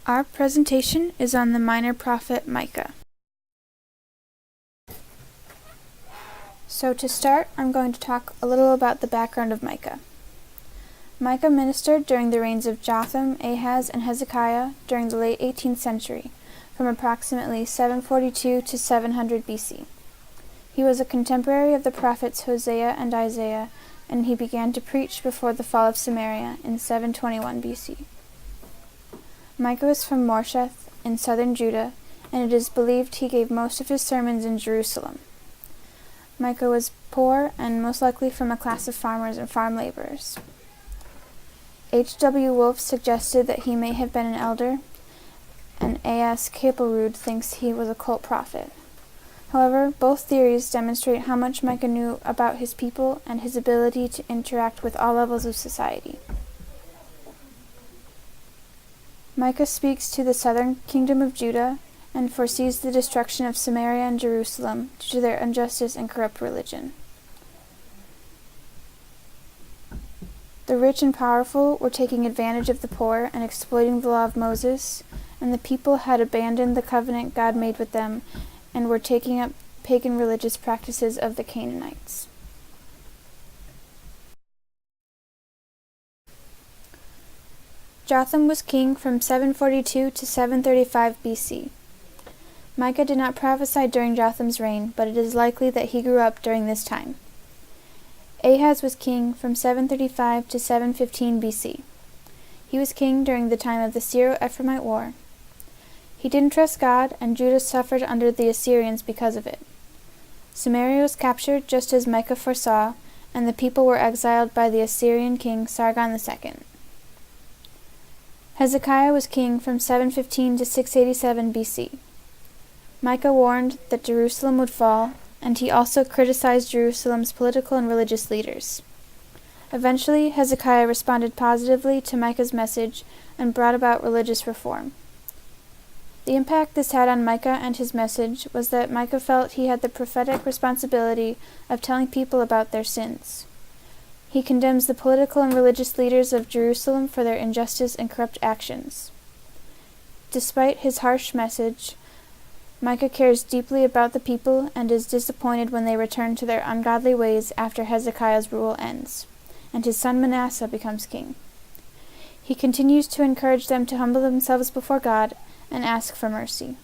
Our presentation is on the minor prophet Micah. So to start, I'm going to talk a little about the background of Micah. Micah ministered during the reigns of Jotham, Ahaz, and Hezekiah during the late 18th century, from approximately 742 to 700 BC. He was a contemporary of the prophets Hosea and Isaiah, and he began to preach before the fall of Samaria in 721 BC. Micah was from Morsheth in southern Judah, and it is believed he gave most of his sermons in Jerusalem. Micah was poor and most likely from a class of farmers and farm laborers. H.W. Wolfe suggested that he may have been an elder, and A.S. Capelrud thinks he was a cult prophet. However, both theories demonstrate how much Micah knew about his people and his ability to interact with all levels of society. Micah speaks to the southern kingdom of Judah and foresees the destruction of Samaria and Jerusalem due to their injustice and corrupt religion. The rich and powerful were taking advantage of the poor and exploiting the law of Moses, and the people had abandoned the covenant God made with them and were taking up pagan religious practices of the Canaanites. Jotham was king from 742 to 735 BC. Micah did not prophesy during Jotham's reign, but it is likely that he grew up during this time. Ahaz was king from 735 to 715 BC. He was king during the time of the Syro-Ephraimite War. He didn't trust God, and Judah suffered under the Assyrians because of it. Samaria was captured just as Micah foresaw, and the people were exiled by the Assyrian king Sargon II. Hezekiah was king from 715 to 687 BC. Micah warned that Jerusalem would fall, and he also criticized Jerusalem's political and religious leaders. Eventually, Hezekiah responded positively to Micah's message and brought about religious reform. The impact this had on Micah and his message was that Micah felt he had the prophetic responsibility of telling people about their sins. He condemns the political and religious leaders of Jerusalem for their injustice and corrupt actions. Despite his harsh message, Micah cares deeply about the people and is disappointed when they return to their ungodly ways after Hezekiah's rule ends, and his son Manasseh becomes king. He continues to encourage them to humble themselves before God and ask for mercy.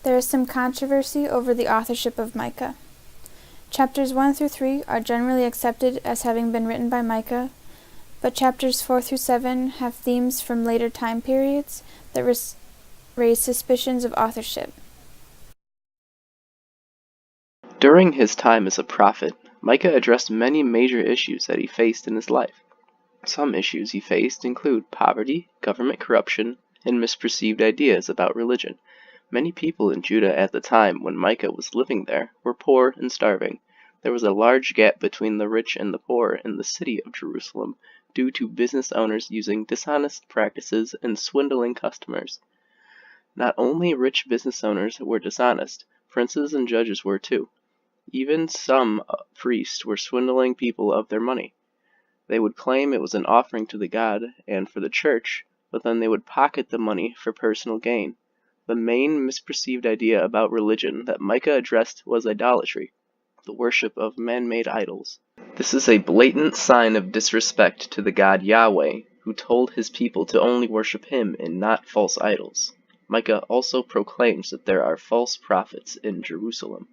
There is some controversy over the authorship of Micah. Chapters 1 through 3 are generally accepted as having been written by Micah, but chapters 4 through 7 have themes from later time periods that raise suspicions of authorship. During his time as a prophet, Micah addressed many major issues that he faced in his life. Some issues he faced include poverty, government corruption, and misperceived ideas about religion. Many people in Judah at the time when Micah was living there were poor and starving. There was a large gap between the rich and the poor in the city of Jerusalem due to business owners using dishonest practices and swindling customers. Not only rich business owners were dishonest, princes and judges were too. Even some priests were swindling people of their money. They would claim it was an offering to the god and for the church, but then they would pocket the money for personal gain. The main misperceived idea about religion that Micah addressed was idolatry, the worship of man-made idols. This is a blatant sign of disrespect to the God Yahweh, who told his people to only worship him and not false idols. Micah also proclaims that there are false prophets in Jerusalem.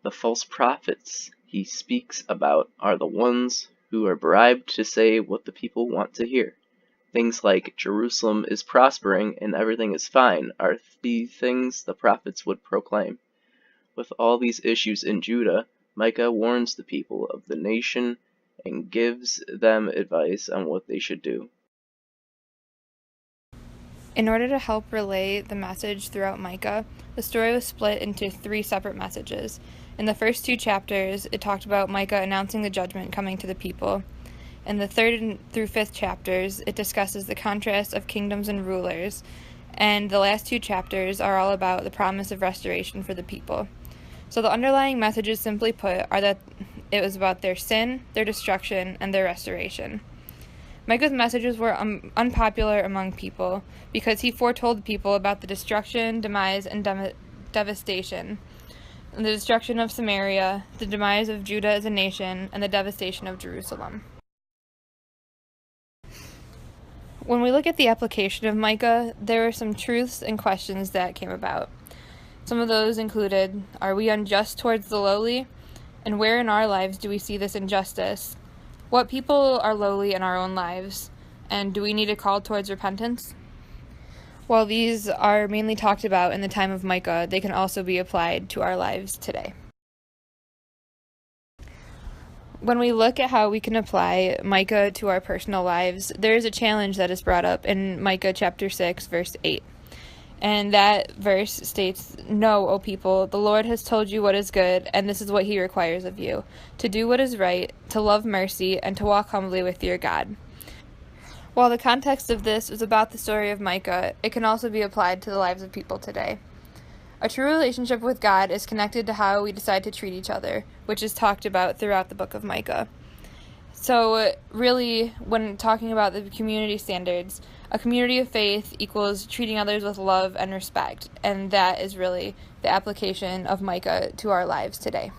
The false prophets he speaks about are the ones who are bribed to say what the people want to hear. Things like Jerusalem is prospering and everything is fine are the things the prophets would proclaim. With all these issues in Judah, Micah warns the people of the nation and gives them advice on what they should do. In order to help relay the message throughout Micah, the story was split into 3 separate messages. In the first 2 chapters, it talked about Micah announcing the judgment coming to the people. In the 3rd through 5th chapters, it discusses the contrast of kingdoms and rulers, and the last 2 chapters are all about the promise of restoration for the people. So the underlying messages, simply put, are that it was about their sin, their destruction, and their restoration. Micah's messages were unpopular among people because he foretold people about the destruction, demise, and devastation. The destruction of Samaria, the demise of Judah as a nation, and the devastation of Jerusalem. When we look at the application of Micah, there are some truths and questions that came about. Some of those included, are we unjust towards the lowly? And where in our lives do we see this injustice? What people are lowly in our own lives? And do we need a call towards repentance? While these are mainly talked about in the time of Micah, they can also be applied to our lives today. When we look at how we can apply Micah to our personal lives, there is a challenge that is brought up in Micah chapter 6, verse 8. And that verse states, "Know, O people, the Lord has told you what is good, and this is what he requires of you, to do what is right, to love mercy, and to walk humbly with your God." While the context of this is about the story of Micah, it can also be applied to the lives of people today. A true relationship with God is connected to how we decide to treat each other, which is talked about throughout the book of Micah. So really, when talking about the community standards, a community of faith equals treating others with love and respect, and that is really the application of Micah to our lives today.